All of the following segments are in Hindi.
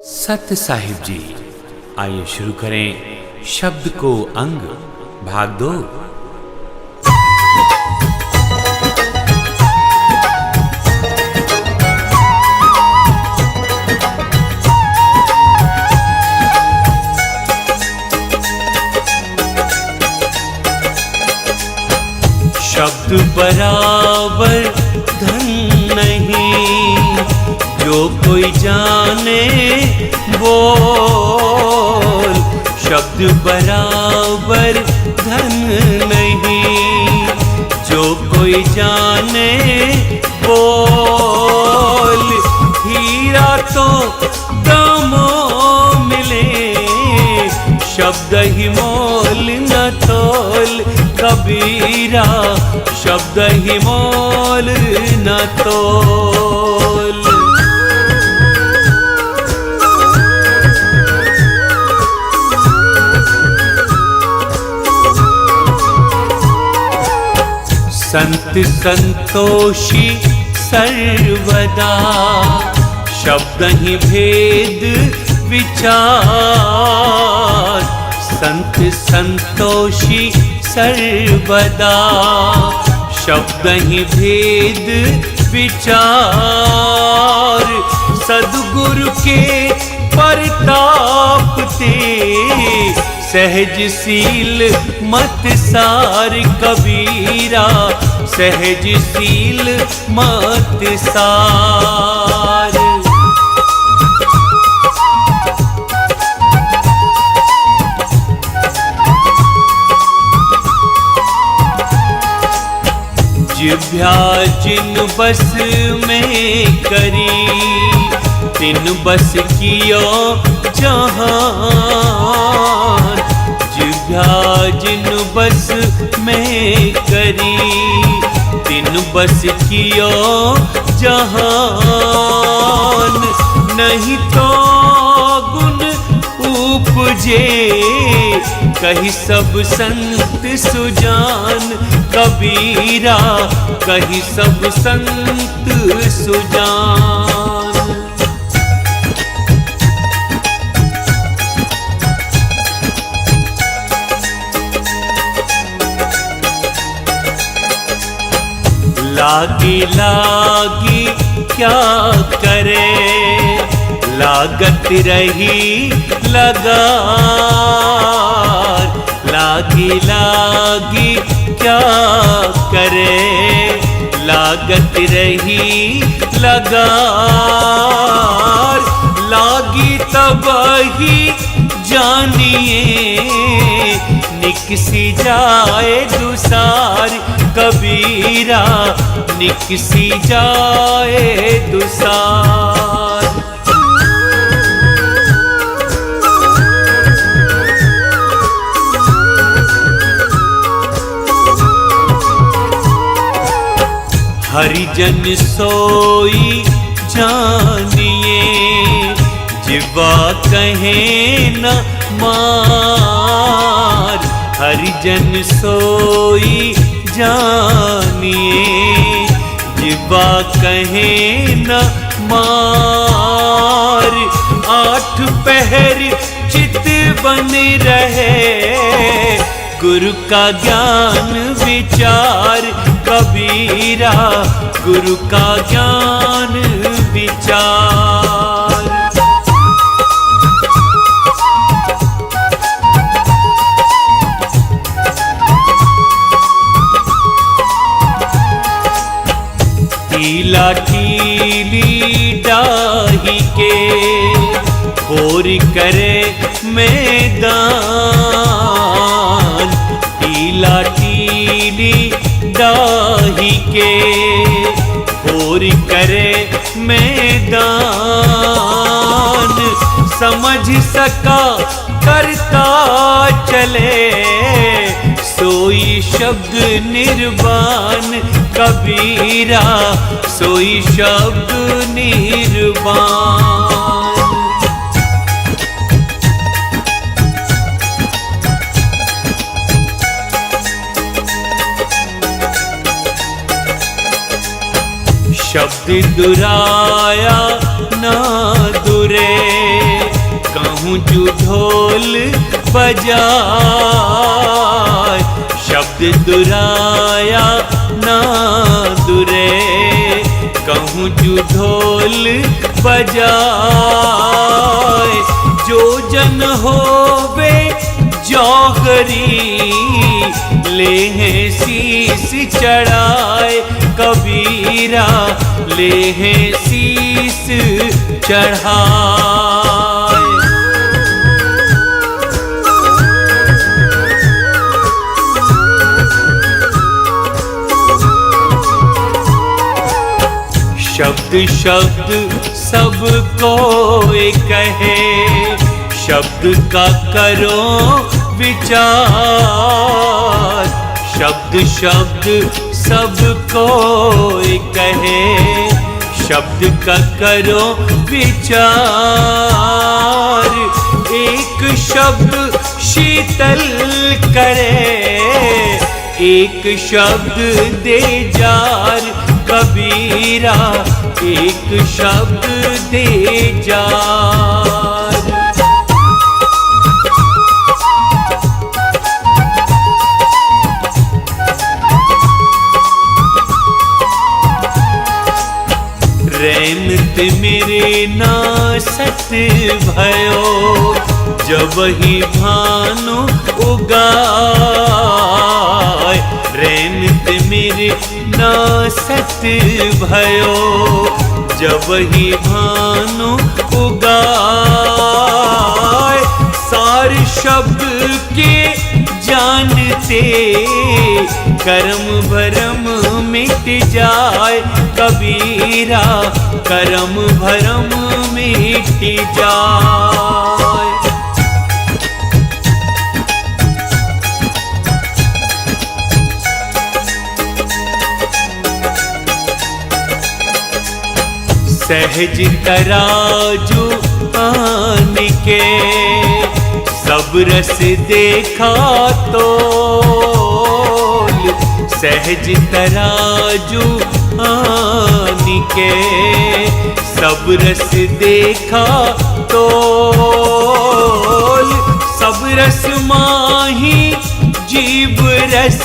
सत्य साहिब जी, आइए शुरू करें शब्द को अंग भाग 2। शब्द बराबर धन नहीं, जो कोई जाने बोल। शब्द बराबर धन नहीं, जो कोई जाने बोल। हीरा तो दामों मिले, शब्द ही मोल न तोल। कबीरा शब्द ही मोल न तोल। संत संतोषी सर्वदा, शब्द ही भेद विचार। संत संतोषी सर्वदा, शब्द ही भेद विचार। सद्गुरु के परताप ते, सहज सील मत सार। कबीरा सहज सील मत सार। जिभ्या जिन बस में करी, तिन बस कियो जहान। जिभ्या जिन बस में करी, तिन बस कियो जहान। नहीं तो गुण उपजे, कही सब संत सुजान। कबीरा कही सब संत सुजान। लागी लागी क्या करे, लागत रही लगार। लागी लागी क्या करे, लागत रही लगार। लागी तब ही जानिए, निकसी जाए दुसार। कबीरा निकसी जाए दुसार। हरिजन सोई जानिए, जिवा कहे न मार। हरिजन सोई जानिए, जिवा कहे न मार। आठ पहर चित बन रहे, गुरु का ज्ञान विचार। कबीरा गुरु का ज्ञान विचार। टीला टीली डाही के, बोर करे मैदान। टीला टीली डाही के, बोर करे मैदान। समझ सका करता चले, सोई शब्द निर्वाण। कबीरा सोई शब्द निर्वाण। शब्द दुराया ना दुरे, कहूँ जो ढोल बजाए, शब्द दुराया ना दुरे। कहूँ जो ढोल बजाए, जो जन होवे जौहरी, ले हैं शीस चढ़ाए। कबीरा ले हैं शीस चढ़ाए। शब्द शब्द सबको कहे, शब्द का करो विचार। शब्द शब्द सबको कहे, शब्द का करो विचार। एक शब्द शीतल करे, एक शब्द दे जार। कबीरा एक शब्द दे जार। रैनत मेरे ना सत भयो, जब ही भानु उगाए। रैनत मेरे ना सत भयो, जब ही भानु उगाए। सार शब्द के जानते, कर्म भरम मिट जाए। कबीरा कर्म भरम मिट जाए। सहज तराजू आन के, सब रस देखा तोल। सहज तराजू आन के, सब रस देखा तोल। सब रस माही जीव रस,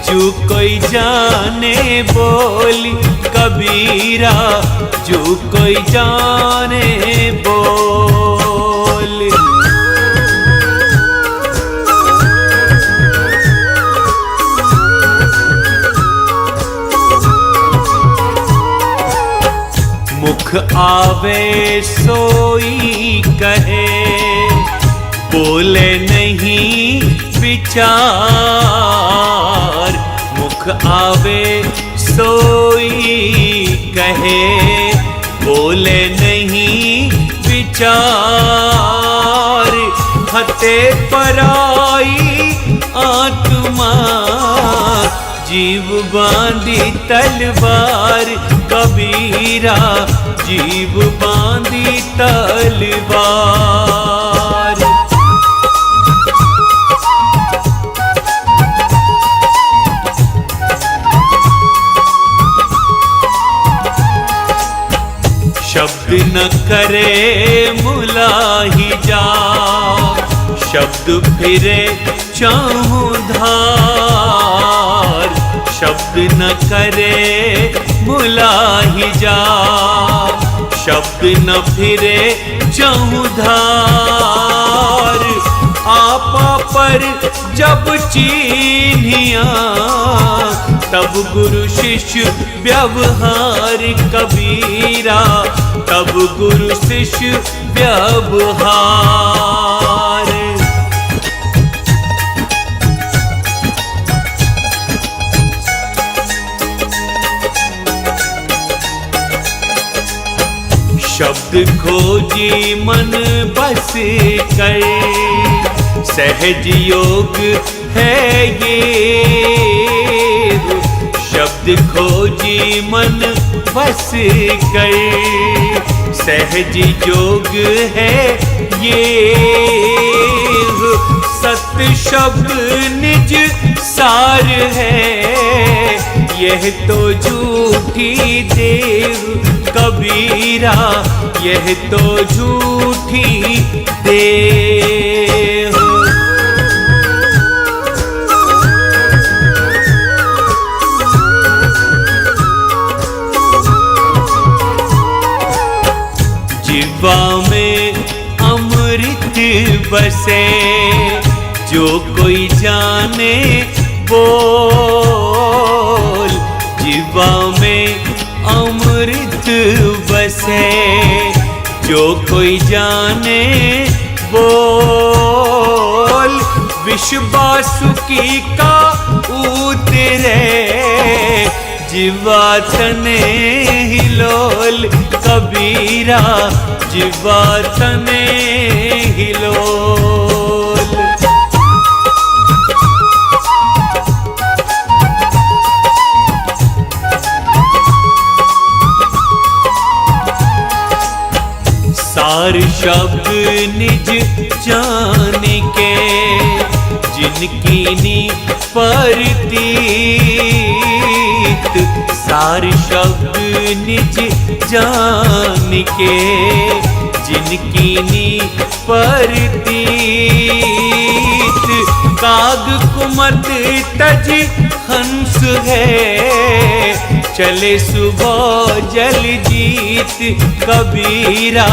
जो कोई जाने बोली। कबीरा जो कोई जाने बोल। मुख आवे सोई कहे, बोले नहीं विचार। मुख आवे सोई कहे, बोले नहीं विचार। हते पराई आत्मा, जीव बांधी तलवार। कबीरा जीव बांधी तलवार। शब्द न करे मुलाही जा, शब्द फिरे चाहूं धार। शब्द न करे मुलाही जा, शब्द न फिरे चाहूं धार। आपा पर जब चीन्हिया, तब गुरु शिष्य व्यवहार। कबीरा तब गुरु शिष्य व्यवहार। शब्द खोजी मन बस कर, सहज योग है ये। शब्द खोजी मन बस कर, सहज योग है ये। सत्य शब्द निज सार है, यह तो झूठी देव कबीरा, यह तो झूठी देव। जिह्वा में अमृत बसे, जो कोई जाने बोल। जिह्वा में अमृत बसे, जो कोई जाने बोल। विष बासुकी का उतरे, जिह्वा तने हिलोल कबीरा, जिह्वा तने हिलोल। सार शब्द निज जान के, जिनकी नी परतीत। सार शब्द निज जान के, जिनकी नी परतीत। काग कुमत तज हंस है, चले सुबह जल जीत कबीरा,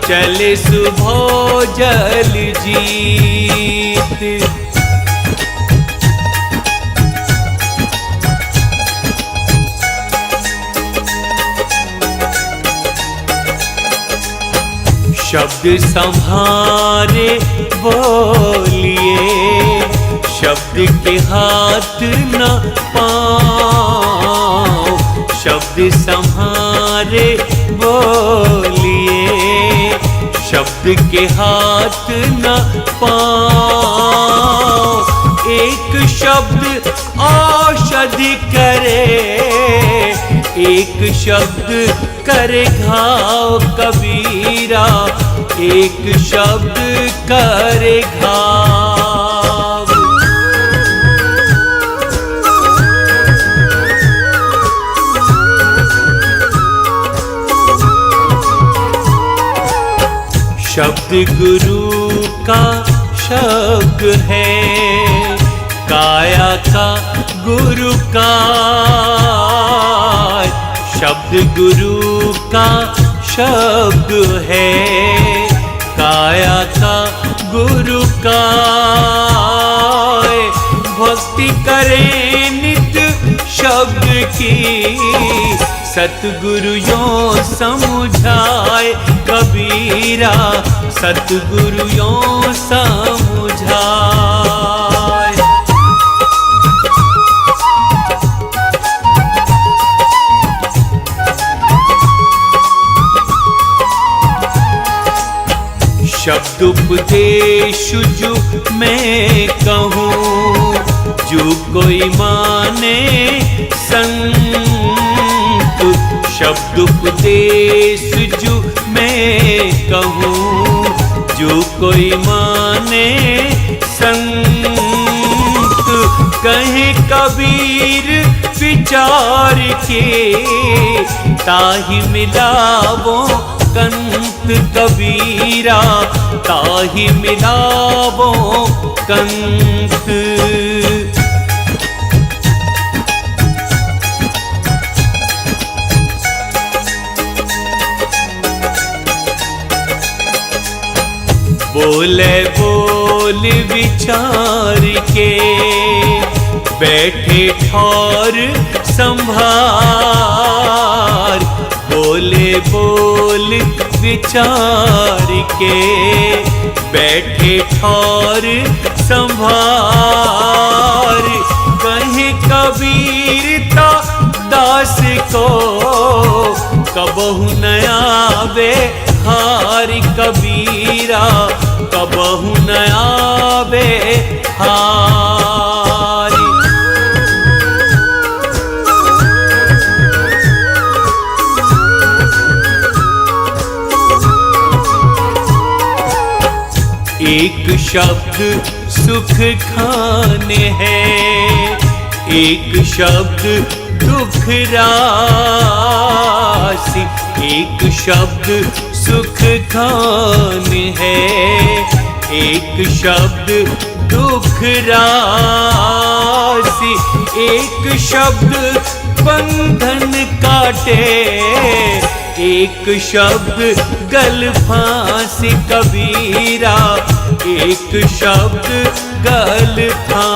चले सुबह जल जीत। शब्द संभारे बोलिए, शब्द के हाथ न पाँव। शब्द संभारे बोलिए, शब्द के हाथ न पाँव। एक शब्द औषधि करे, एक शब्द करे घाव कबीरा, एक शब्द करे घाव। शब्द गुरु का शब्द है, काया का गुरु का। शब्द गुरु का शब्द है, काया का गुरु का। भक्ति करें नित शब्द की, सतगुरु यो समझाए कबीरा, सतगुरु यो समझाए। शब्द उपदेश जो मैं कहूँ, जो कोई माने संत। शब्द उपदेश जो मैं कहूँ, जो कोई माने संत। कहे कबीर विचार के, ताहि मिलावो कंत कबीरा, ताहि मिलावो कंत। बोले बोल विचार के, बैठे ठौर संभार। बोले बोल विचार के, बैठे ठौर संभार। कहे कबीर ता दास को, कबहु न आवे हार कबीरा, कबहु न आवे हार। एक शब्द सुख खाने हैं, एक शब्द दुख राशि। एक शब्द सुख खान है, एक शब्द दुख राशि। एक शब्द बंधन काटे, एक शब्द गल फांसी कबीरा। एक शब्द गल फांसी